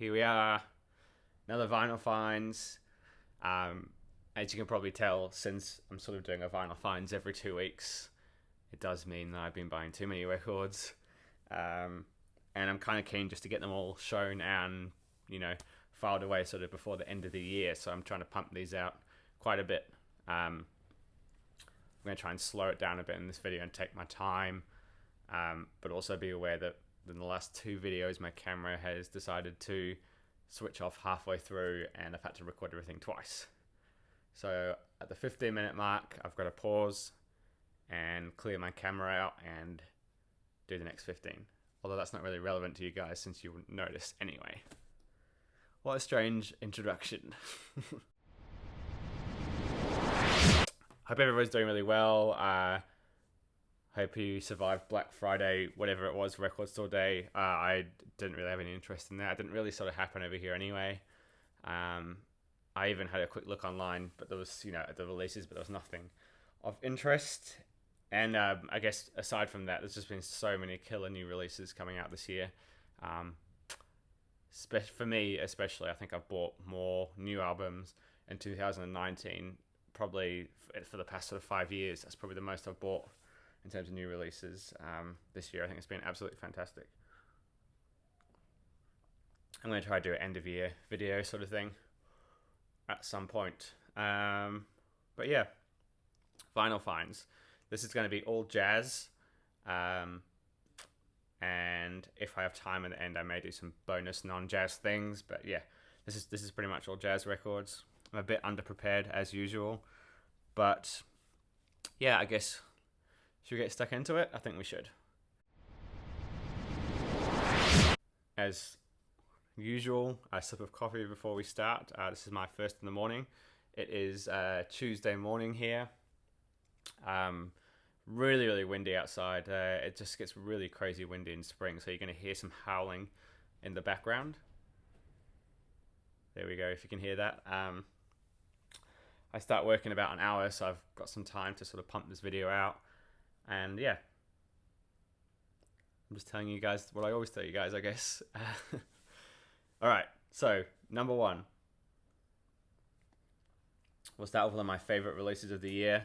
here we are, another vinyl finds. As you can probably tell, since I'm sort of doing a vinyl finds every 2 weeks, it does mean that I've been buying too many records. And I'm kind of keen just to get them all shown and, filed away sort of before the end of the year. So I'm trying to pump these out quite a bit. I'm going to try and slow it down a bit in this video and take my time, but also be aware that in the last 2 videos my camera has decided to switch off halfway through and I've had to record everything twice. So at the 15-minute mark I've got to pause and clear my camera out and do the next 15. Although that's not really relevant to you guys since you wouldn't notice anyway. What a strange introduction. Hope everyone's doing really well. Hope you survived Black Friday, whatever it was, Record Store Day. I didn't really have any interest in that. It didn't really sort of happen over here anyway. I even had a quick look online, but there was, at the releases, but there was nothing of interest. And I guess aside from that, there's just been so many killer new releases coming out this year. For me, especially, I think I've bought more new albums in 2019, probably for the past sort of 5 years. That's probably the most I've bought in terms of new releases this year. I think it's been absolutely fantastic. I'm going to try to do an end of year video sort of thing at some point. But yeah, vinyl finds. This is going to be all jazz. And if I have time in the end, I may do some bonus non-jazz things. But yeah, this is pretty much all jazz records. I'm a bit underprepared as usual. But yeah, I guess, should we get stuck into it? I think we should. As usual, a sip of coffee before we start. This is my first in the morning. It is Tuesday morning here. Really, really windy outside. It just gets really crazy windy in spring, so you're going to hear some howling in the background. There we go, if you can hear that. I start work in about an hour, so I've got some time to sort of pump this video out. And yeah, I'm just telling you guys what I always tell you guys, I guess. Alright, so number 1. We'll start with one of my favorite releases of the year.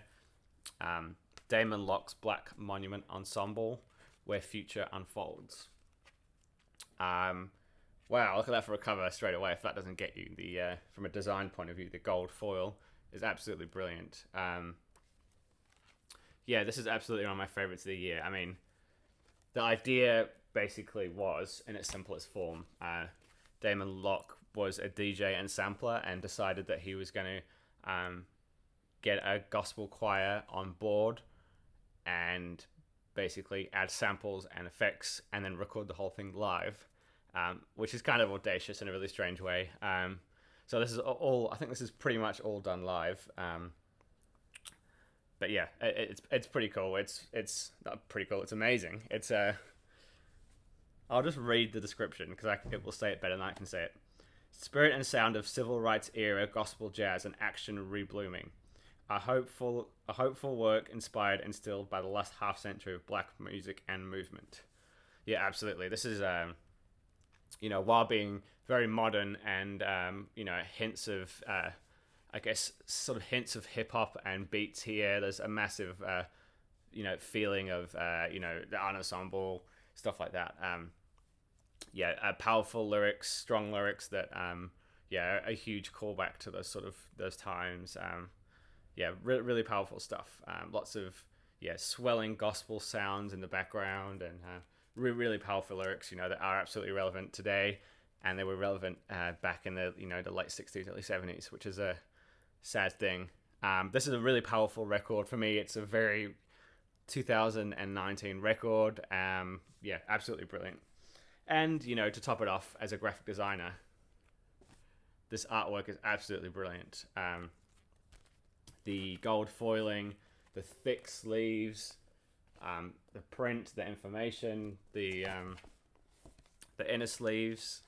Damon Locke's Black Monument Ensemble, Where Future Unfolds. Wow, look at that for a cover straight away. If that doesn't get you, from a design point of view, the gold foil is absolutely brilliant. Yeah, this is absolutely one of my favorites of the year. I mean, the idea basically was, in its simplest form, Damon Locke was a DJ and sampler and decided that he was going to get a gospel choir on board and basically add samples and effects and then record the whole thing live, which is kind of audacious in a really strange way. So this is all, I think this is pretty much all done live. But yeah, it's pretty cool. It's not pretty cool. It's amazing. I'll just read the description because it will say it better than I can say it. Spirit and sound of civil rights era gospel jazz and action reblooming. A hopeful work inspired and instilled by the last half century of black music and movement. Yeah, absolutely. This is, while being very modern and, hints of, I guess, sort of hints of hip hop and beats here. There's a massive, feeling of, the ensemble, stuff like that. Powerful lyrics, strong lyrics that, a huge callback to those times. Really powerful stuff. Lots of swelling gospel sounds in the background and really powerful lyrics, that are absolutely relevant today, and they were relevant back in the the late 60s, early 70s, which is a sad thing. This is a really powerful record for me. It's a very 2019 record. Absolutely brilliant. And to top it off, as a graphic designer, this artwork is absolutely brilliant. The gold foiling, the thick sleeves, the print, the information, the inner sleeves.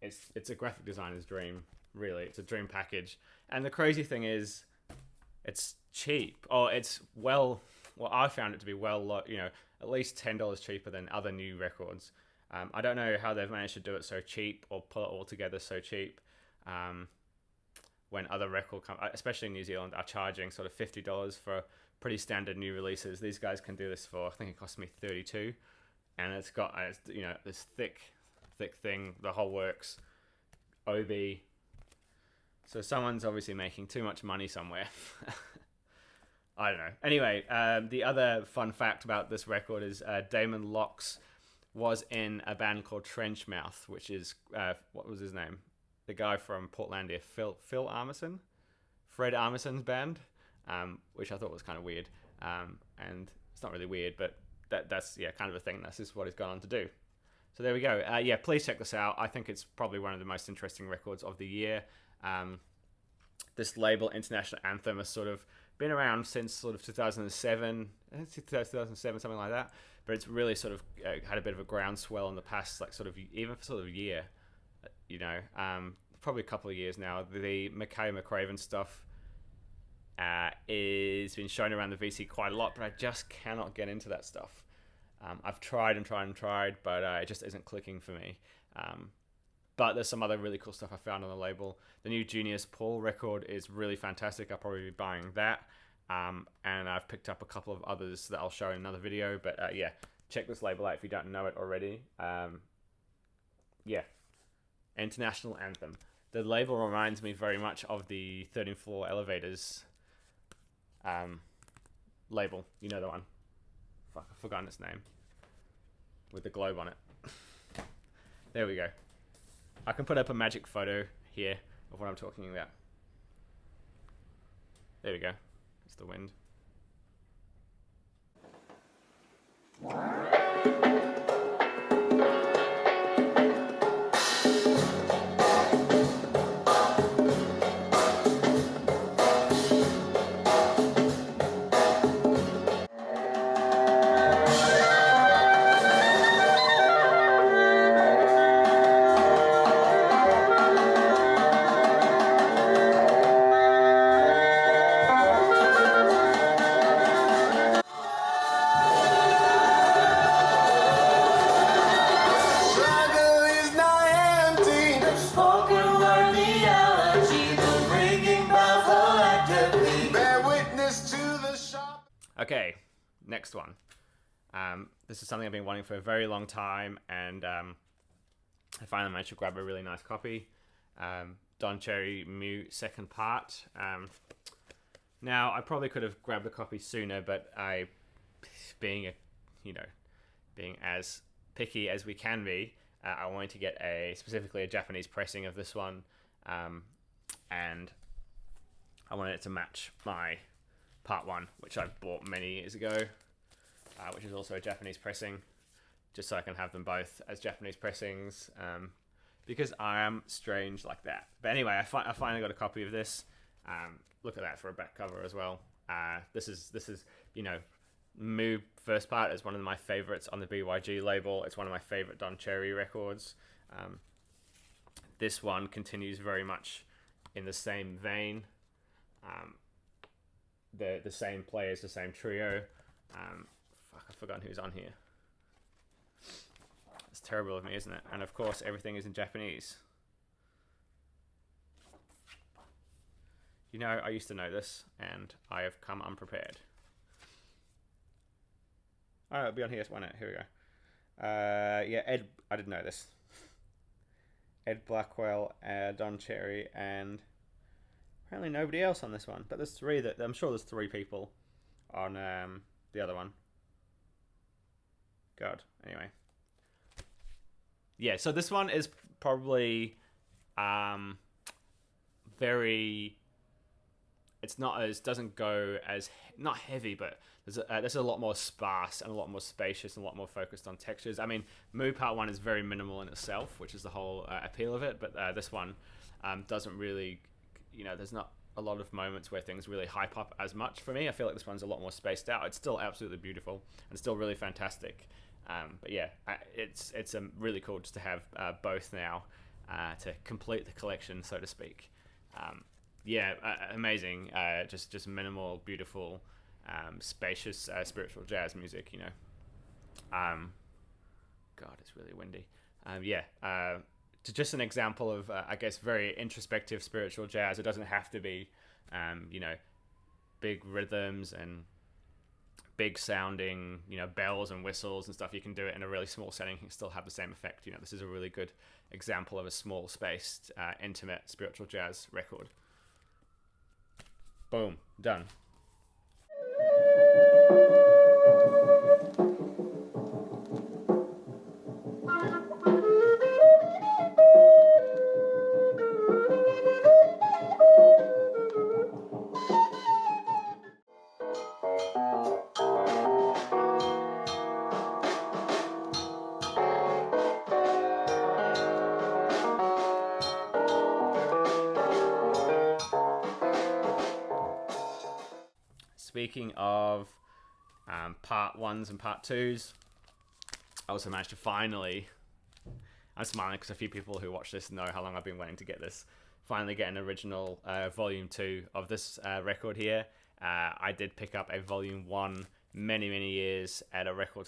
It's a graphic designer's dream, really. It's a dream package. And the crazy thing is, it's cheap. I found it to be at least $10 cheaper than other new records. I don't know how they've managed to do it so cheap or pull it all together so cheap. When other record especially in New Zealand, are charging sort of $50 for pretty standard new releases. These guys can do this for, I think it cost me $32, and it's got this thick thing, the whole works, OB. So someone's obviously making too much money somewhere. I don't know. Anyway, the other fun fact about this record is Damon Locks was in a band called Trenchmouth, which is what was his name? The guy from Portlandia, Phil Armisen, Fred Armisen's band, which I thought was kind of weird. And it's not really weird, but that's kind of a thing. That's just what he's gone on to do. So there we go. Please check this out. I think it's probably one of the most interesting records of the year. This label, International Anthem, has sort of been around since sort of 2007, 2007, something like that. But it's really sort of had a bit of a groundswell in the past, like sort of year. Probably a couple of years now. The McKay McRaven stuff is been shown around the VC quite a lot, but I just cannot get into that stuff. I've tried, but it just isn't clicking for me. But there's some other really cool stuff I found on the label. The new Junius Paul record is really fantastic. I'll probably be buying that. And I've picked up a couple of others that I'll show in another video. But check this label out if you don't know it already. International Anthem. The label reminds me very much of the 13th Floor Elevators label. You know the one. Fuck, I've forgotten its name. With the globe on it. There we go. I can put up a magic photo here of what I'm talking about. There we go. It's the wind. Okay, next one. This is something I've been wanting for a very long time, and I finally managed to grab a really nice copy. Don Cherry Mew second part. Now, I probably could have grabbed a copy sooner, but being as picky as we can be, I wanted to get specifically a Japanese pressing of this one, and I wanted it to match my Part 1, which I bought many years ago, which is also a Japanese pressing, just so I can have them both as Japanese pressings, because I am strange like that. But anyway, I finally got a copy of this. Look at that for a back cover as well. This is Moo first part is one of my favorites on the BYG label. It's one of my favorite Don Cherry records. This one continues very much in the same vein. The same players, the same trio. I've forgotten who's on here. It's terrible of me, isn't it? And of course, everything is in Japanese. I used to know this, and I have come unprepared. Oh, it'll be on here. Why not? Here we go. Ed. I didn't know this. Ed Blackwell, Don Cherry, and apparently nobody else on this one. But there's three I'm sure there's three people on the other one. God. Anyway. Yeah. So this one is probably very. It's not as doesn't go as not heavy, but there's a lot more sparse and a lot more spacious and a lot more focused on textures. I mean, Moo Part 1 is very minimal in itself, which is the whole appeal of it. But this one doesn't really, there's not a lot of moments where things really hype up as much for me. I feel like this one's a lot more spaced out. It's still absolutely beautiful and still really fantastic. But yeah, it's really cool just to have both now to complete the collection, so to speak. Amazing. Just minimal, beautiful, spacious, spiritual jazz music. God, it's really windy. Just an example of, I guess, very introspective spiritual jazz. It doesn't have to be, big rhythms and big sounding, bells and whistles and stuff. You can do it in a really small setting and still have the same effect. This is a really good example of a small spaced, intimate spiritual jazz record. Boom, done. Speaking of part ones and part twos, I also managed to finally, I'm smiling because a few people who watch this know how long I've been waiting to get this, finally get an original volume 2 of this record here. I did pick up a volume 1 many years ago at a record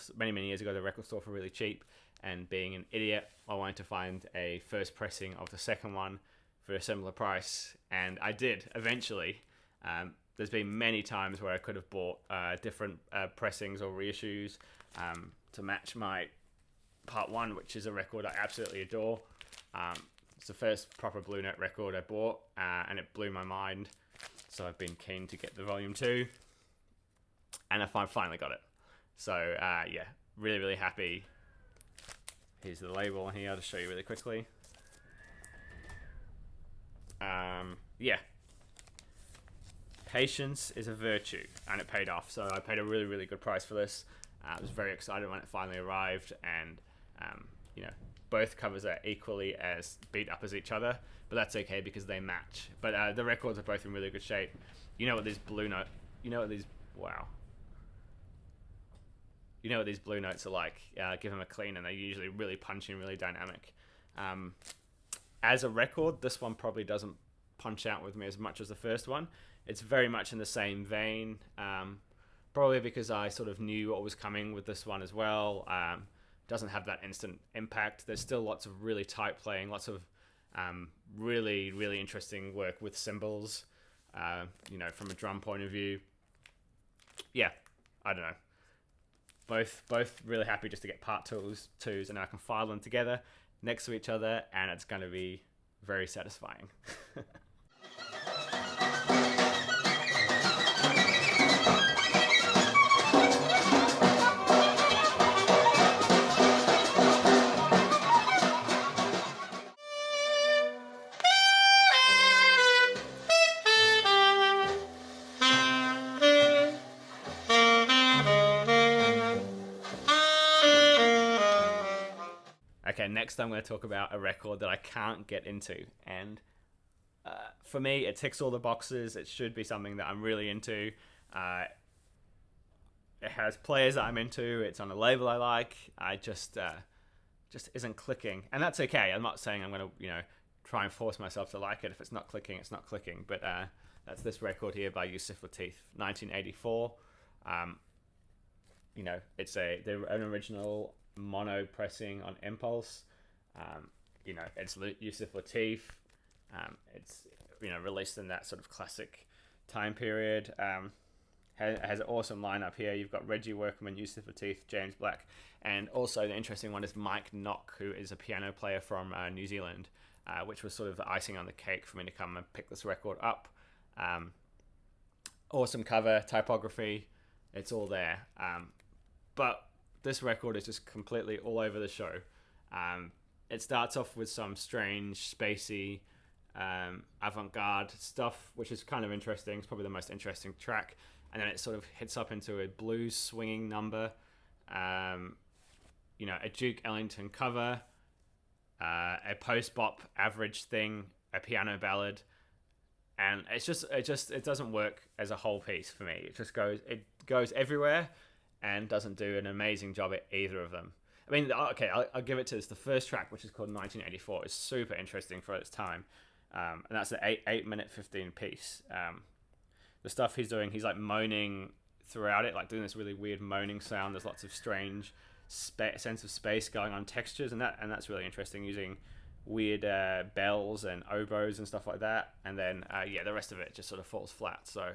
store for really cheap, and being an idiot, I wanted to find a first pressing of the second one for a similar price, and I did eventually. There's been many times where I could have bought different pressings or reissues to match my part 1, which is a record I absolutely adore. It's the first proper Blue Note record I bought, and it blew my mind. So I've been keen to get the volume 2, and I finally got it. So really happy. Here's the label here. I'll just show you really quickly. Patience is a virtue, and it paid off. So I paid a really good price for this. I was very excited when it finally arrived, and both covers are equally as beat up as each other, but that's okay because they match. But the records are both in really good shape. What these blue notes are like. Give them a clean, and they're usually really punchy and really dynamic. As a record, this one probably doesn't punch out with me as much as the first one. It's very much in the same vein, probably because I sort of knew what was coming with this one as well. Doesn't have that instant impact. There's still lots of really tight playing, lots of really interesting work with cymbals, from a drum point of view. Yeah, I don't know. Both really happy just to get part twos, and I can file them together next to each other, and it's going to be very satisfying. Okay, next I'm going to talk about a record that I can't get into, and for me, it ticks all the boxes. It should be something that I'm really into. It has players that I'm into. It's on a label I like. I just isn't clicking, and that's okay. I'm not saying I'm going to try and force myself to like it. If it's not clicking, it's not clicking. But that's this record here by Yusuf Lateef, 1984. It's an original mono pressing on Impulse. It's Yusuf Lateef. It's released in that sort of classic time period. Has an awesome lineup here. You've got Reggie Workman, Yusuf Lateef, James Black, and also the interesting one is Mike Knock, who is a piano player from New Zealand, which was sort of the icing on the cake for me to come and pick this record up. Awesome cover, typography, it's all there. But this record is just completely all over the show. It starts off with some strange, spacey, avant-garde stuff, which is kind of interesting. It's probably the most interesting track. And then it sort of hits up into a blues swinging number, a Duke Ellington cover, a post-bop average thing, a piano ballad. And it doesn't work as a whole piece for me. It goes everywhere and doesn't do an amazing job at either of them. I mean, okay, I'll give it to this. The first track, which is called 1984, is super interesting for its time. And that's an 8 minute 15 piece. The stuff he's doing, he's like moaning throughout it, like doing this really weird moaning sound. There's lots of strange sense of space going on, textures, and that's really interesting, using weird bells and oboes and stuff like that. And then the rest of it just sort of falls flat. So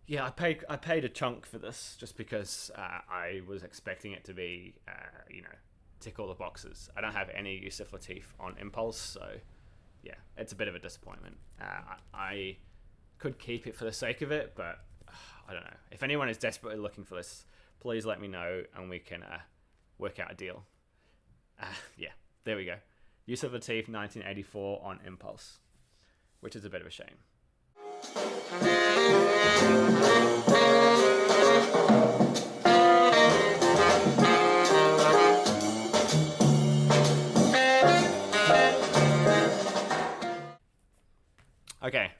yeah, I paid a chunk for this just because I was expecting it to be tick all the boxes. I don't have any Yusuf Lateef on Impulse, so yeah, it's a bit of a disappointment. I could keep it for the sake of it, but I don't know. If anyone is desperately looking for this, please let me know and we can work out a deal. Yeah, there we go. Yusuf Lateef 1984 on Impulse, which is a bit of a shame. Okay,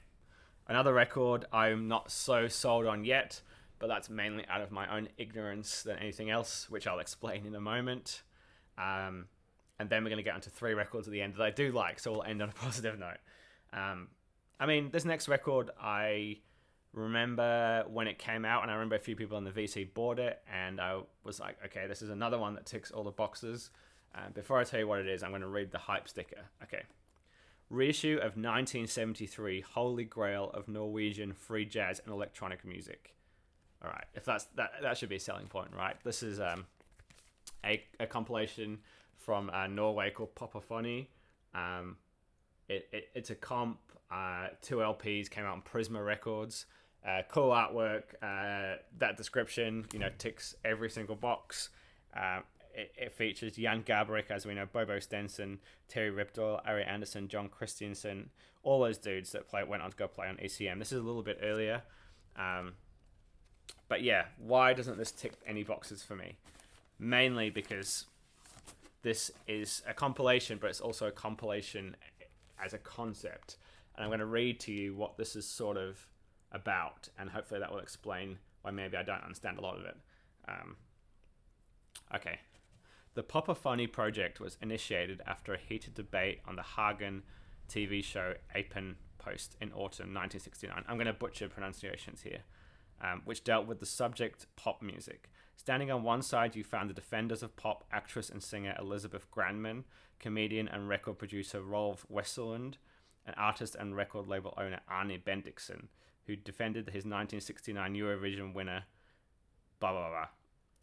another record I'm not so sold on yet, but that's mainly out of my own ignorance than anything else, which I'll explain in a moment. And then we're going to get onto 3 records at the end that I do like, so we'll end on a positive note. I mean, this next record, I remember when it came out, and I remember a few people in the VC bought it, and I was like, okay, this is another one that ticks all the boxes. Before I tell you what it is, I'm going to read the hype sticker. Okay. Reissue of 1973, Holy Grail of Norwegian free jazz and electronic music. All right, if that should be a selling point, right? This is a compilation from Norway called Popophony. It's a comp. 2 LPs came out on Prisma Records. Cool artwork. That description, ticks every single box. It features Jan Gabrick, as we know, Bobo Stenson, Terry Ripdahl, Ari Anderson, John Christensen, all those dudes that went on to go play on ECM. This is a little bit earlier. But yeah, why doesn't this tick any boxes for me? Mainly because this is a compilation, but it's also a compilation as a concept. And I'm going to read to you what this is sort of about, and hopefully that will explain why maybe I don't understand a lot of it. Okay. The Popophony project was initiated after a heated debate on the Hagen TV show Apen Post in autumn 1969. I'm going to butcher pronunciations here, which dealt with the subject pop music. Standing on one side, you found the defenders of pop, actress and singer Elizabeth Granman, comedian and record producer Rolf Westerlund, and artist and record label owner Arne Bendiksen, who defended his 1969 Eurovision winner, blah, blah, blah.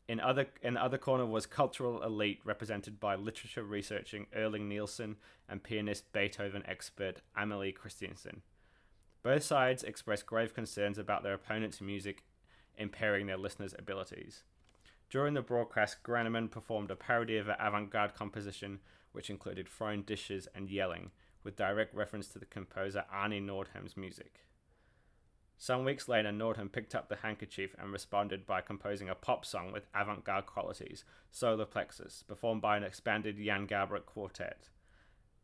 In the other corner was cultural elite represented by literature researching Erling Nielsen and pianist Beethoven expert Amelie Christiansen. Both sides expressed grave concerns about their opponent's music impairing their listeners' abilities. During the broadcast, Granneman performed a parody of an avant-garde composition which included throwing dishes and yelling, with direct reference to the composer Arne Nordheim's music. Some weeks later, Nordheim picked up the handkerchief and responded by composing a pop song with avant-garde qualities, Solar Plexus, performed by an expanded Jan Gabrick quartet.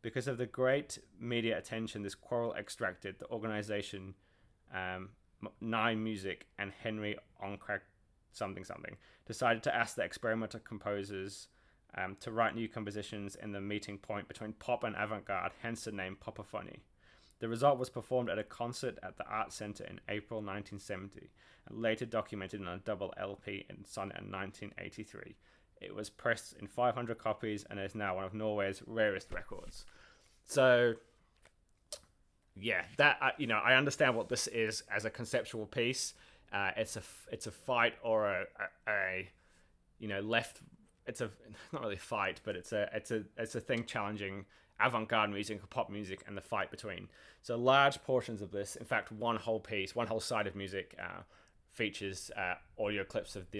Because of the great media attention this quarrel extracted, the organization Nine Music and Henry Onkrak something decided to ask the experimental composers to write new compositions in the meeting point between pop and avant-garde, hence the name Popophony. The result was performed at a concert at the Art Center in April 1970, and later documented on a double LP in Sonnet in 1983. It was pressed in 500 copies and is now one of Norway's rarest records. So, yeah, that I understand what this is as a conceptual piece. It's a fight or a left. It's not really a fight, but it's a thing challenging avant-garde music or pop music and the fight between. So large portions of this, in fact, one whole side of music features audio clips of the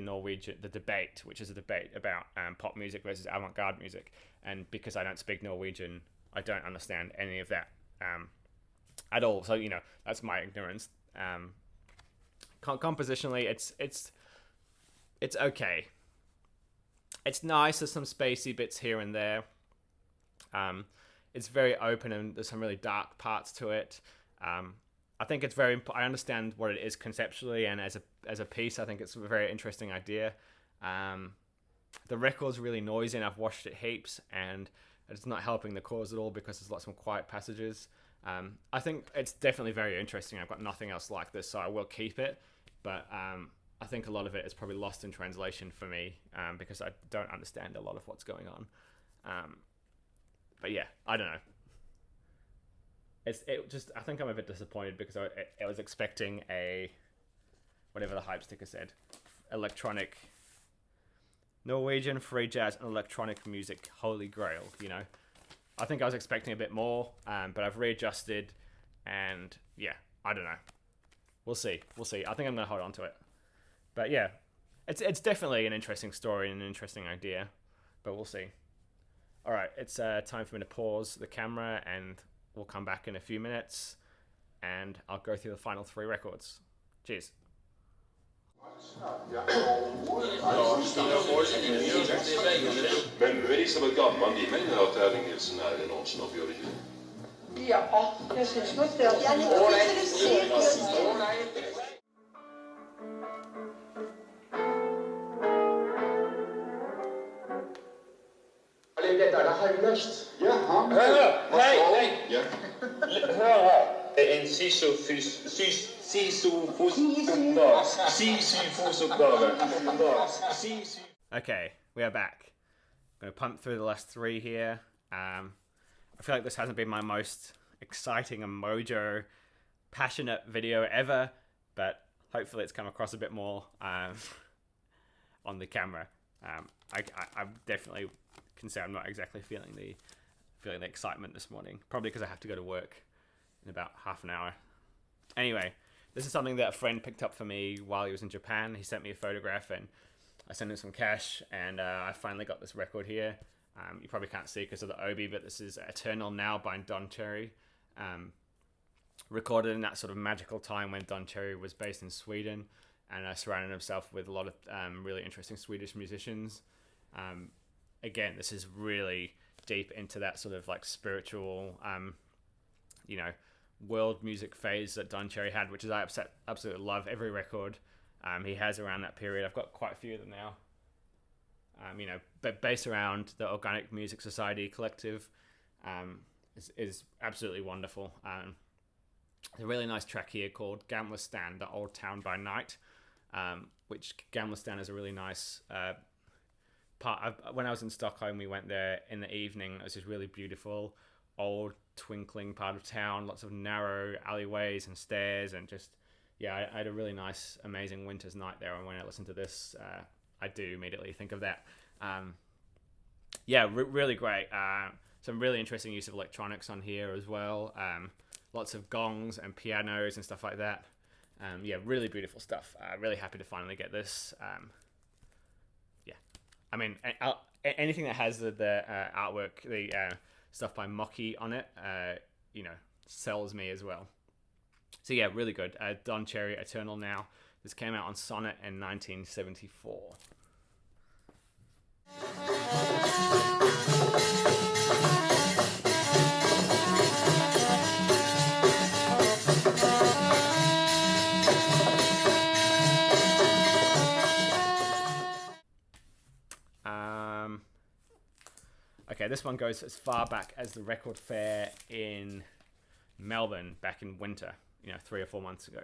debate, which is a debate about pop music versus avant-garde music. And because I don't speak Norwegian, I don't understand any of that at all. So that's my ignorance. Compositionally, it's okay. It's nice. There's some spacey bits here and there. It's very open and there's some really dark parts to it. I think it's I understand what it is conceptually, and as a piece, I think it's a very interesting idea. The record's really noisy, and I've watched it heaps, and it's not helping the cause at all because there's lots of quiet passages. I think it's definitely very interesting. I've got nothing else like this, so I will keep it. But I I think a lot of it is probably lost in translation for me, because I don't understand a lot of what's going on. But yeah, I don't know. I think I'm a bit disappointed because I was expecting a, whatever the hype sticker said, electronic, Norwegian free jazz and electronic music holy grail. I think I was expecting a bit more, but I've readjusted, and yeah, I don't know. We'll see. I think I'm gonna hold on to it. But yeah, it's definitely an interesting story and an interesting idea, but we'll see. All right, it's time for me to pause the camera, and we'll come back in a few minutes, and I'll go through the final 3 records. Cheers. Men nu är liksom ett gammalt i mig när jag tävling Nilsson är någon som har gjort det. Ja, jag syns nog det. Jag är inte Dette er det høyløst. Ja, han. Hei! Ja. Hør her. En Okay, we are back. I'm going to pump through the last 3 here. I feel like this hasn't been my most exciting and mojo passionate video ever, but hopefully it's come across a bit more on the camera. I definitely can say I'm not exactly feeling the excitement this morning, probably because I have to go to work in about half an hour. Anyway, this is something that a friend picked up for me while he was in Japan. He sent me a photograph, and I sent him some cash, and I finally got this record here. You probably can't see because of the obi, but this is Eternal Now by Don Cherry, recorded in that sort of magical time when Don Cherry was based in Sweden, and surrounded himself with a lot of really interesting Swedish musicians. Again, this is really deep into that sort of like spiritual, world music phase that Don Cherry had, which is I absolutely love every record he has around that period. I've got quite a few of them now. But based around the Organic Music Society collective, is absolutely wonderful. There's a really nice track here called Gamla Stan, the Old Town by Night, which Gamla Stan is a really nice part. When I was in Stockholm, we went there in the evening. It was just really beautiful, old, twinkling part of town, lots of narrow alleyways and stairs, and just, yeah, I had a really nice, amazing winter's night there, and when I listen to this, I do immediately think of that. Really great. Some really interesting use of electronics on here as well. Lots of gongs and pianos and stuff like that. Really beautiful stuff. Really happy to finally get this. I mean, anything that has the artwork, the stuff by Mocky on it, sells me as well. So yeah, really good. Don Cherry, Eternal Now. This came out on Sonnet in 1974. Okay, this one goes as far back as the record fair in Melbourne back in winter, 3 or 4 months ago.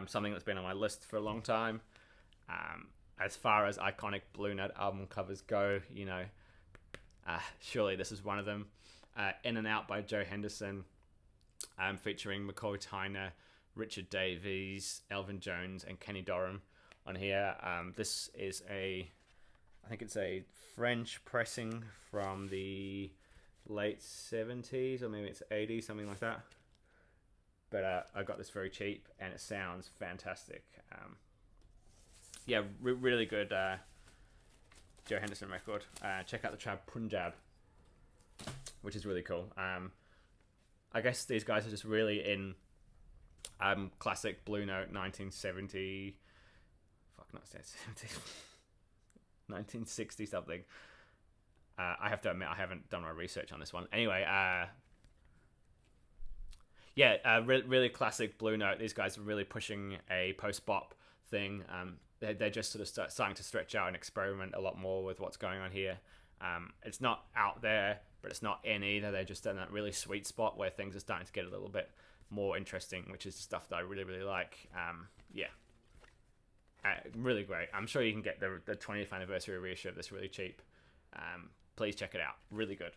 Something that's been on my list for a long time. As far as iconic Blue Note album covers go, surely this is one of them. In and Out by Joe Henderson, featuring McCoy Tyner, Richard Davies, Elvin Jones, and Kenny Dorham on here. This is I think it's a French pressing from the late 70s, or maybe it's 80s, something like that. But I got this very cheap, and it sounds fantastic. Really good Joe Henderson record. Check out the track Punjab, which is really cool. I guess these guys are just really in classic Blue Note 1970. Not 70. 1960 something. I have to admit I haven't done my research on this one. Anyway, really classic Blue Note. These guys are really pushing a post-bop thing. They're just sort of starting to stretch out and experiment a lot more with what's going on here. It's not out there, but it's not in either. They're just in that really sweet spot where things are starting to get a little bit more interesting, which is the stuff that I really, really like. Really great. I'm sure you can get the 20th anniversary reissue of this really cheap. Please check it out. Really good.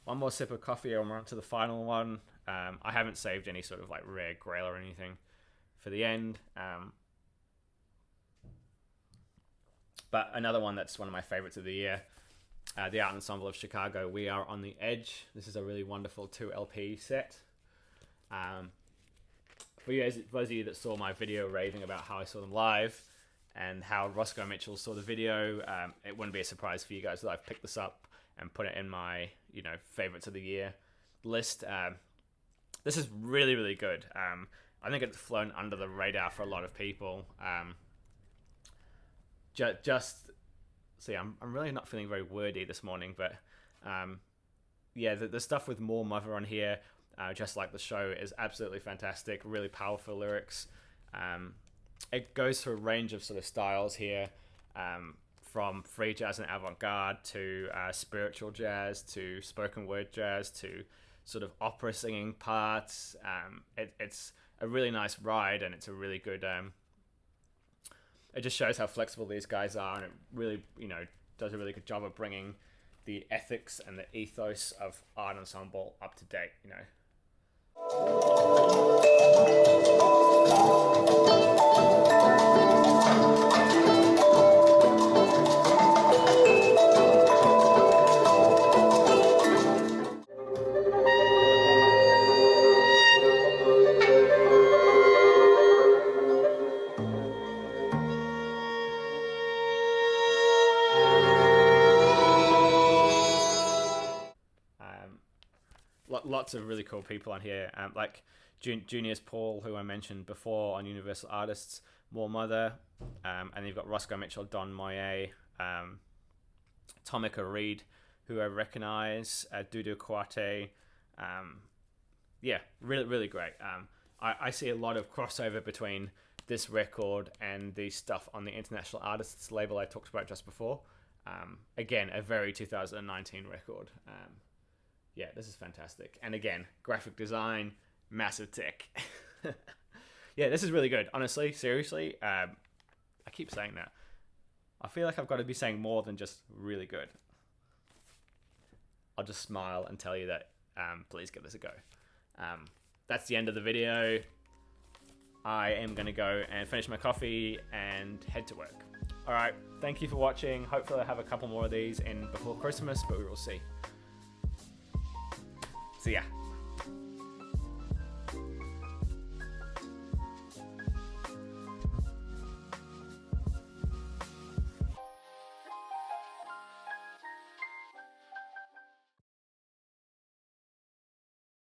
One more sip of coffee and we're on to the final one. I haven't saved any sort of like rare grail or anything for the end. But another one that's one of my favorites of the year, the Art Ensemble of Chicago, We Are on the Edge. This is a really wonderful 2 LP set. For those of you that saw my video raving about how I saw them live and how Roscoe Mitchell saw the video, it wouldn't be a surprise for you guys that I've picked this up and put it in my, favorites of the year list. This is really, really good. I think it's flown under the radar for a lot of people. See, I'm really not feeling very wordy this morning, but the stuff with More Mother on here, just like the show, is absolutely fantastic. Really powerful lyrics. It goes through a range of sort of styles here, from free jazz and avant-garde to spiritual jazz to spoken word jazz to sort of opera singing parts. It's a really nice ride, and it's a really good... it just shows how flexible these guys are, and it really, does a really good job of bringing the ethics and the ethos of Art Ensemble up to date, Lots of really cool people on here, like Junior's Paul, who I mentioned before on Universal Artists, More Mother, and you've got Roscoe Mitchell, Don Moye, Tomica Reed, who I recognize, Dudu Kwate. Really, really great. I see a lot of crossover between this record and the stuff on the International Artists label I talked about just before. Again, a very 2019 record. This is fantastic. And again, graphic design, massive tick. This is really good. Honestly, seriously, I keep saying that. I feel like I've got to be saying more than just really good. I'll just smile and tell you that please give this a go. That's the end of the video. I am going to go and finish my coffee and head to work. All right, thank you for watching. Hopefully I have a couple more of these in before Christmas, but we will see. See ya.